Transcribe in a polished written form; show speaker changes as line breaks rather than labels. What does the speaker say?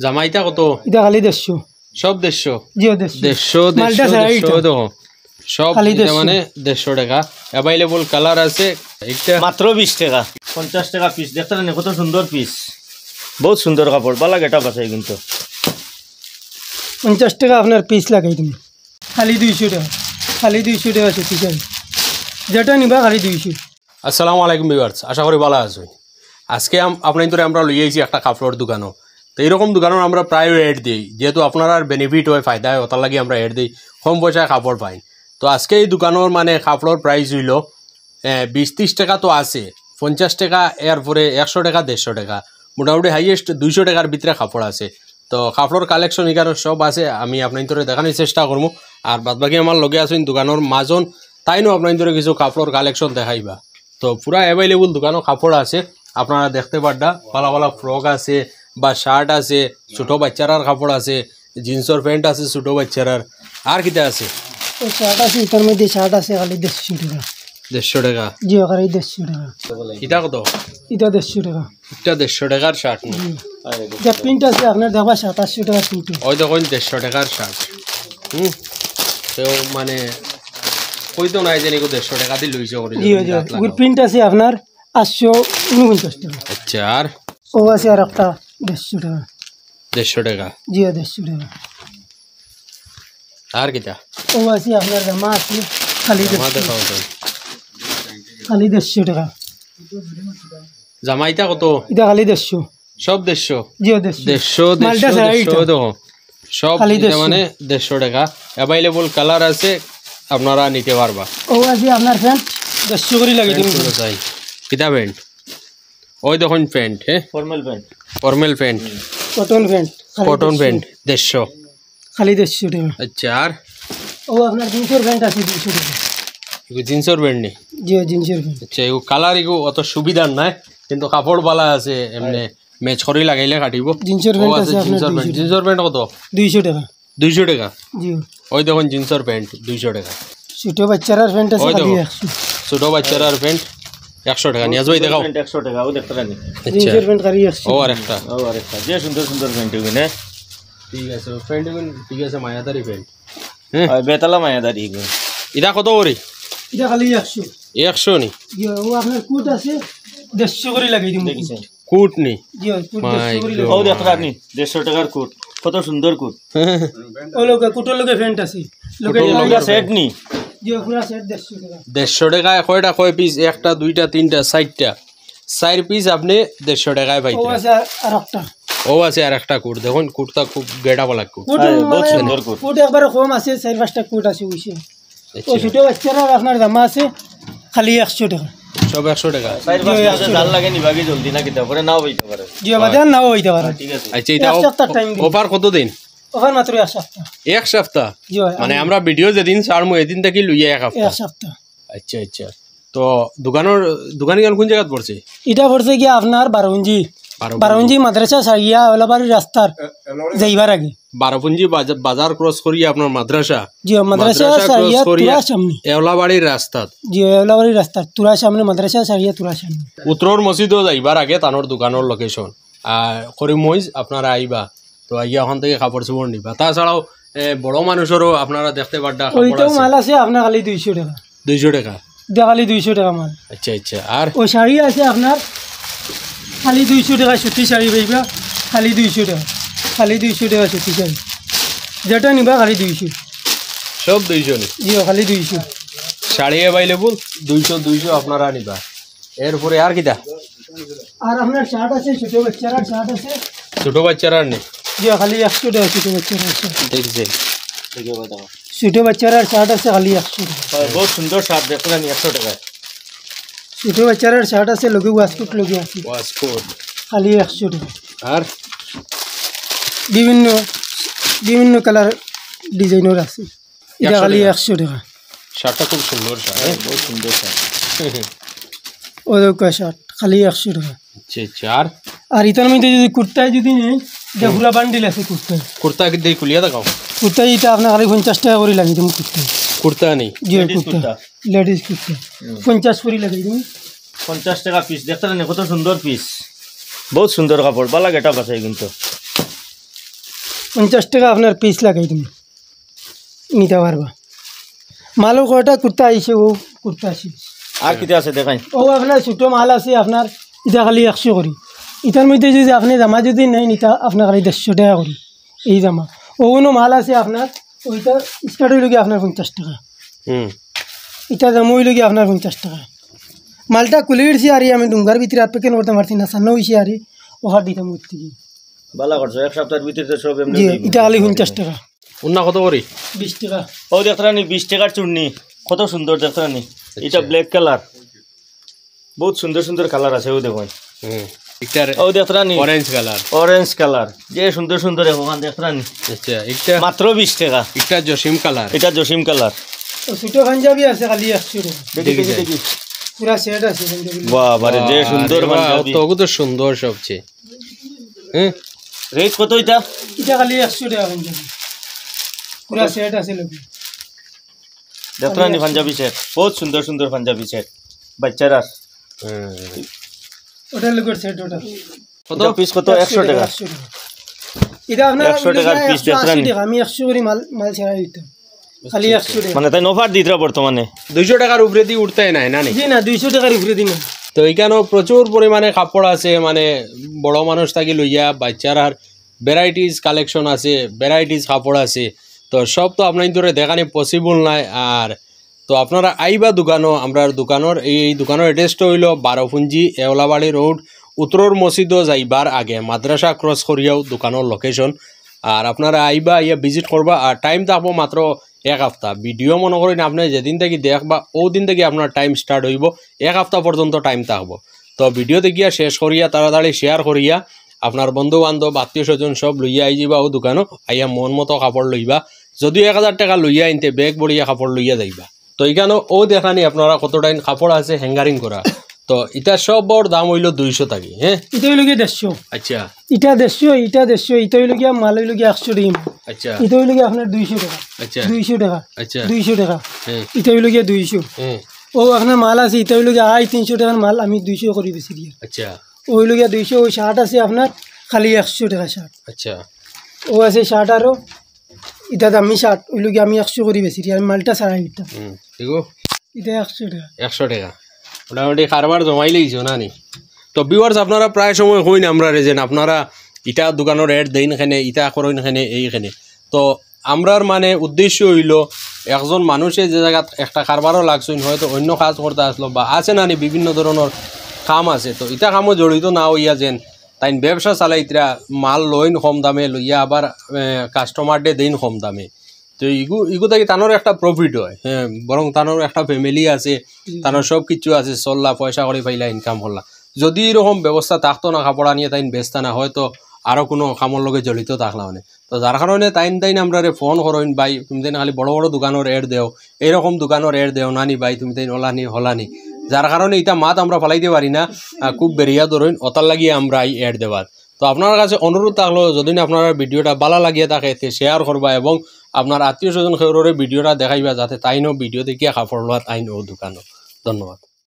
জামাইটা কত?
এটা খালি 150
সব 150
জি 150
150 দেখো সব মানে 150 টাকা। অ্যাভেলেবল কালার আছে একটা
মাত্র 20 টাকা 50 টাকা পিস। দেখতে না কত সুন্দর পিস, বহুত সুন্দর কাপড়, বালা গেটা আছে কিন্তু
50 টাকা আপনার পিস লাগাই তুমি খালি 200 টাকা, খালি 200 টাকা সুতি শাড়ি যেটা নিবা খালি 200।
আসসালামু আলাইকুম ভিউয়ার্স, আশা করি ভালো আছেন। আজকে আপনাদের আমরা লই আইছি একটা কাপড়ের দোকানও। তো এইরকম দোকানের আমরা প্রায় এড দিই, যেহেতু আপনার বেনিফিট হয়, ফায়দা হয়, ওটার লাগে আমরা এড দিই, কম পয়সায় কাপড় পাই। তো আজকে এই দোকানের মানে কাপড়ের প্রাইস হইল 20-30 টাকা তো আছে, 50 টাকা, এরপরে 100 টাকা, 150 টাকা, মোটামুটি হাইয়েস্ট 200 টাকার ভিতরে কাপড় আছে। তো কাপড়ের কালেকশন এখানে সব আছে, আমি আপনাদের দেখানোর চেষ্টা করবো। আর বাদবাকি আমার লগে আছেন দোকানের মাজন, তাইনও আপনাদের কিছু কাপড়ের কালেকশন দেখাইবা। তো পুরা অ্যাভেলেবল দোকানও কাপড় আছে, আপনারা দেখতে পাড্ডা ভালো ভালো ফ্রক আছে বা শার্ট আছে, ছোটো বাচ্চারার কাপড় আছে, জিন্সের প্যান্ট আছে ছোটো বাচ্চারার। আর কিটা আছে?
শার্ট আছে, এটার মধ্যে শার্ট আছে খালি 150 টাকা।
150 টাকা
জি খালি 150 টাকা।
এটা কত?
এটা 150 টাকা।
এটা 150 টাকার শার্ট না?
যা প্রিন্ট আছে আপনার দেখবা 2700 টাকা প্রিন্ট।
ওই দেখুন 150 টাকার শার্ট। তো মানে কই তো নাই জানি 150 টাকা দিয়ে লইছে করে।
জি জি ওই প্রিন্ট আছে আপনার 849 টাকা।
আচ্ছা, আর
ও আছে আর একটা 150 টাকা।
150 টাকা?
জি 150 টাকা।
আর কিটা?
ও আছে আপনার জামা আছে খালি
জামা দেখাও তো।
খালি 150 টাকা।
জামাইটা কত?
এটা খালি 150
সব 150?
জি 150
150 দেখো সব মানে 150 টাকা। অ্যাভেলেবল কালার আছে, আপনারা নিতে পারবা।
ও আছে আপনার প্যান্ট 150 করে লাগে তুমি
চাই। কিটা প্যান্ট? ওই দেখুন প্যান্ট, হ্যাঁ
formal pant,
formal pant,
cotton pant,
cotton pant 150
খালি 150 টাকা।
আচ্ছা, আর
ও আপনার জিন্সের প্যান্ট আছে 200 টাকা।
এগো জিন্সের প্যান্ট নি?
জি জিন্সের প্যান্ট।
আচ্ছা, এগো কালার এগো অত সুবিধার নাই, কিন্তু কাপড় বালা আছে, এমনি ম্যাচ করে লাগাইলে কাটিব।
জিন্সের প্যান্ট আছে আপনার
জিন্সের প্যান্ট কত?
200 টাকা।
200 টাকা?
জি।
ওই দেখুন জিন্সের প্যান্ট 200 টাকা।
ছোট বাচ্চারার প্যান্ট আছে খালি 100।
ছোট বাচ্চারার প্যান্ট 100 টাকা। নিয়াজ ভাই দেখাও।
100 টাকা ও দেখতে রানি।
জিন্সের প্যান্ট খালি 100।
ও আরেকটা,
ও আরেকটা যে সুন্দর সুন্দর প্যান্ট এগুলো।
ঠিক আছে প্যান্ট এগুলো, ঠিক আছে মায়াদারি প্যান্ট,
হ্যাঁ বেতালা মায়াদারি এগুলো।
এটা কত করে?
এটা খালি 100।
100 নি?
জি ও আপনার কোট আছে 150 করে লাগাই দিমু।
দেখিছেন
কোট নি?
জি কোট 150 করে লাগাই।
ও দেখতে রানি 150 টাকার কোট, কত সুন্দর কোট।
ও লোক কোটের লগে প্যান্ট আছে লোকে
পুরো সেট নি।
জি পুরো সেট 150 টাকা।
150 টাকায় কয়টা কয় পিস? একটা, দুইটা, তিনটা, 4টা, 4 পিস আপনি 150 টাকায়
ও
পাইতেন।
আছে আর একটা।
ও আছে আর একটা কোট, দেখুন কোটটা খুব গেটা বলা কোট।
কোট
বহুত সুন্দর কোট।
কোট একবার কম আছে, 4-5টা কোট আছে ওইসে। ও ছোট বাচ্চারা আপনার জামা আছে খালি 100 টাকা।
সব 100 টাকা?
তাই বাস জাল লাগে নি বাকি জলদি না কিটা পরে নাও হইতে পারে।
জি বাজার নাও হইতে পারে।
ঠিক আছে।
আচ্ছা, এটা
এক সপ্তাহ টাইম দিন।
অফার কত দিন?
ওখানে মাত্র 1 সপ্তাহ।
1 সপ্তাহ?
জি
মানে আমরা ভিডিও যেদিন ছাড়মু এদিন থেকে লইয়া 1 সপ্তাহ?
1 সপ্তাহ।
আচ্ছা আচ্ছা। তো দোকানে কোন জায়গায় পড়ছে?
এটা পড়ছে কি আপনার 12 মাদ্রাসা সারিয়া ওলাবাড়ি রাস্তার যাইবার আগে।
12 বাজার ক্রস করিয়া আপনার মাদ্রাসা?
জি মাদ্রাসা সারিয়া তুরার সামনে।
এওলাবাড়ির রাস্তা?
জি এওলাবাড়ির রাস্তা তুরার সামনে, মাদ্রাসা সারিয়া তুরার সামনে।
উত্তর মসজিদও যাইবার আগে তানোর দোকানের লোকেশন। আর করিমগঞ্জ আপনারা আইবা, তো আইয়া ওখান থেকে কাপড় চোপড় নিবা। তাছাড়াও বড় মানুষেরও আপনারা দেখতে পাড্ডা
ওইটাও মাল আছে আপনার খালি 200 টাকা।
200 টাকা?
এটা খালি 200 টাকা মাল।
আচ্ছা আচ্ছা। আর
ওই শাড়ি আছে আপনার খালি 200 টাকা, সুতি শাড়ি পাইবা খালি 200 টাকা, খালি 200 টাকা সুতি শাড়ি যেটা নিবা খালি 200।
সব 200 নি?
জি খালি 200।
শাড়ি অ্যাভেলেবল 200 আপনারা নিবা। এরপরে আর কিটা?
আর আপনার শার্ট আছে, ছোট বাচ্চারা শার্ট আছে।
ছোট বাচ্চারা নেই?
জি খালি 100 টাকা ছোট বাচ্চারা শার্ট।
দেখছেন?
ছোট বাচ্চারা শার্ট আছে খালি 100 টাকা।
বহুত সুন্দর শার্ট দেখতে রানি 100 টাকা।
ছোট বাচ্চারা শার্ট আছে লগে ওয়াশকোট লগে আছে
ওয়াশকোট
খালি 100 টাকা।
আর
বিভিন্ন কালার ডিজাইনের আছে, এটা খালি 100 টাকা।
শার্টটা খুব সুন্দর শার্ট,
বহুত সুন্দর শার্ট।
ওদের শার্ট খালি 100 টাকা।
আচ্ছা আচ্ছা।
আর ইতার মধ্যে যদি কুর্তায় যদি নেই, এটা পুরা বান্ডিল আছে কুর্তায়।
কুর্তা দিয়ে খুলিয়া দেখাও।
কুর্তায় এটা আপনার খালি 50 টাকা করে লাগিয়ে দেবো কুর্তায়।
কুর্তা নেই?
জি কুর্তা, লেডিস কুর্তা 50 করে লাগিয়ে দেবো।
50 টাকা পিস দেখতে রানি কত সুন্দর পিস, বহুত সুন্দর কাপড়, বালা গেটা আছে কিন্তু।
50 টাকা আপনার পিস লাগাই তুমি নিতে পারবা। মালও কয়টা কুর্তা আইছে, ও কুর্তা আসি
আর কিতা আছে দেখাই।
ও আপনার ছোটো মাল আছে আপনার, এটা খালি 100 করি। ইটার মধ্যে যদি আপনি জামা যদি নেই নিতা আপনার খালি 150 টাকা করি এই জামা। ওগুলো মাল আছে আপনার, ওইটা স্কার্ট হইল গিয়ে আপনার 50 টাকা, এটা জামা হইল গিয়ে আপনার 50 টাকা। মালটা খুলে দিচ্ছি আর আমি ডুঙ্গার ভিতরে আর প্যাকেট করতে পারছি না, সান্ন হয়েছি আর ওখান দিতাম উঠতে গিয়ে।
ভালো করছো, এক সপ্তাহের ভিতরে সব এমনি
জি, এটা খালি 50 টাকা।
উন্না কত করি?
20 টাকা।
ও দেখতানি 20 টাকার চুন্নি কত সুন্দর দেখতানি। এটা ব্ল্যাক কালার, বহুত সুন্দর সুন্দর কালার আছে। ও দেখুন
একটার
ও দেখতানি
অরেঞ্জ কালার,
অরেঞ্জ কালার, যে সুন্দর সুন্দর ওখান দেখতানি।
আচ্ছা একটা
মাত্র 20 টাকা।
একটা জসিম কালার,
এটা জসিম কালার।
ও ছোটো পাঞ্জাবি আছে খালি 100 টাকা।
দেখি দেখি দেখি,
পুরা সেট আছে পাঞ্জাবি।
বাবারে যে সুন্দর পাঞ্জাবি,
তো তো সুন্দর সবচেয়ে। হ্যাঁ
রেট কত এটা?
এটা খালি 100 টাকা পাঞ্জাবি, পুরা সেট আছে লোক।
দেখতানি পাঞ্জাবি সেট, বহুত সুন্দর সুন্দর পাঞ্জাবি সেট বাচ্চারা।
ওটার লোকের সেট ওটা
কত
পিস কত? 100 টাকা।
100 টাকা। এটা আপনার
100 টাকার piece দেখলেন?
180 টাকা। আমি 100 করে মাল ছাড়া দিতাম, খালি 100 টাকা।
মানে তাই অফার দিতরা বর্তমানে
200 টাকার উপরে দিয়ে উঠতে নাই না নি?
জি না, 200 টাকার উপরে দিন।
তো এখানেও প্রচুর পরিমাণে কাপড় আছে, মানে বড় মানুষ থাকি লইয়া বাচ্চার আর ভ্যারাইটিস কালেকশন আছে, ভ্যারাইটিস কাপড় আছে। তো সব তো আপনার ধরে দেখানি পসিবল নাই। আর তো আপনারা আইবা দোকানও, আমরা দোকানের এই দোকানের অ্যাড্রেসটা হইল 12 এওলাবাড়ি রোড, উত্তর মসজিদও যাইবার আগে মাদ্রাসা ক্রস করিয়াও দোকানের লোকেশন। আর আপনারা আইবা ইয়া ভিজিট করবা। আর টাইম থাকবো মাত্র 1 সপ্তাহ। ভিডিও মনে করেন আপনি যেদিন থেকে দেখবা ও দিন থেকে আপনার টাইম স্টার্ট হইব, 1 সপ্তাহ পর্যন্ত টাইম থাকবো। তো ভিডিও দেখিয়া শেষ করিয়া তাড়াতাড়ি শেয়ার করিয়া আপনার বন্ধু বান্ধব আত্মীয় স্বজন সব লইয়া আই যাবা ও দোকানও, আইয়া মন মতো কাপড় লইবা। যদিও 1000 টাকা লইয়া আনতে ব্যাগ বড়িয়া কাপড় লইয়া যাইবা। তো এখানেও ও দেখানি আপনারা কত টাইম কাপড় আছে হ্যাঙ্গারিং করা। তো এটা সব বড় দাম হইল 200 টাকা। হ্যাঁ
এটা হইল গিয়ে 150।
আচ্ছা
এটা 150, এটা 150, এটা হইল গিয়ে মাল হইল গিয়ে 100 টাকা।
আচ্ছা
এটা হইল গিয়ে আপনার 200 টাকা।
আচ্ছা
200 টাকা।
আচ্ছা
200 টাকা।
হ্যাঁ
এটা হইল গিয়ে 200।
হ্যাঁ
ও আপনার মাল আছে, এটা হইল গিয়ে 300 টাকার মাল আমি 200 করে বেশি দিয়ে।
আচ্ছা
ও হইল গিয়ে 200। ওই শার্ট আছে আপনার খালি 100 টাকা শার্ট।
আচ্ছা
ও আছে শার্ট আরও, এটা দামি শার্ট হইল গিয়ে আমি 100 করে বেশি দিই, আমি মালটা ছাড়াই দিতাম।
ঠিক
এটা 100 টাকা।
100 টাকা মোটামুটি কারবার জমাই লইছো না নি? তো ভিউয়ার্স আপনারা প্রায় সময় হইন আমরা রেজেন আপনারা ইটা দোকানের এড দেন এখানে, ইটা করেন এখানে, এইখানে। তো আমরার মানে উদ্দেশ্য হইল একজন মানুষে যে জায়গাত একটা কারবারও লাগছেন, হয়তো অন্য কাজ করতে আসলো বা আছে না নি বিভিন্ন ধরনের কাম আছে। তো ইটা কামও জড়িত না হইয়া যেন তাই ব্যবসা চালাইতরা মাল লইন কম দামে লইয়া আবার কাস্টমার ডে দেন কম দামে। তো ইগু থেকে তানোর একটা প্রফিট হয়। হ্যাঁ বরং তানোর একটা ফ্যামিলি আছে, তানোর সব কিছু আছে, চললা পয়সা করে পাইলা ইনকাম করলা। যদি এরকম ব্যবস্থা থাকতো না কাপড় নিয়ে তাইন ব্যস্তা না হয়তো আরও কোনো কামর লগে জড়িত থাকলা মানে। তো যার কারণে তাইন আমরা ফোন করেন, ভাই তুমি তাই খালি বড় বড় দোকানের এড দেও, এইরকম দোকানের এড দেও নানি ভাই তুমি তাই হলানি। যার কারণে এটা মাত আমরা ফেলাইতে পারি না, খুব বেরিয়া ধরেন অতার লাগিয়ে আমরা এই এড দেওয়ার। তো আপনার কাছে অনুরোধ থাকলো যদি আপনার ভিডিওটা ভালো লাগিয়ে থাকে শেয়ার করবা এবং আপনার আত্মীয় স্বজন খেউরে ভিডিওটা দেখাইবা যাতে তাইনও ভিডিও দেখিয়া কাপড় লোৱা তাইনও দোকানও। ধন্যবাদ।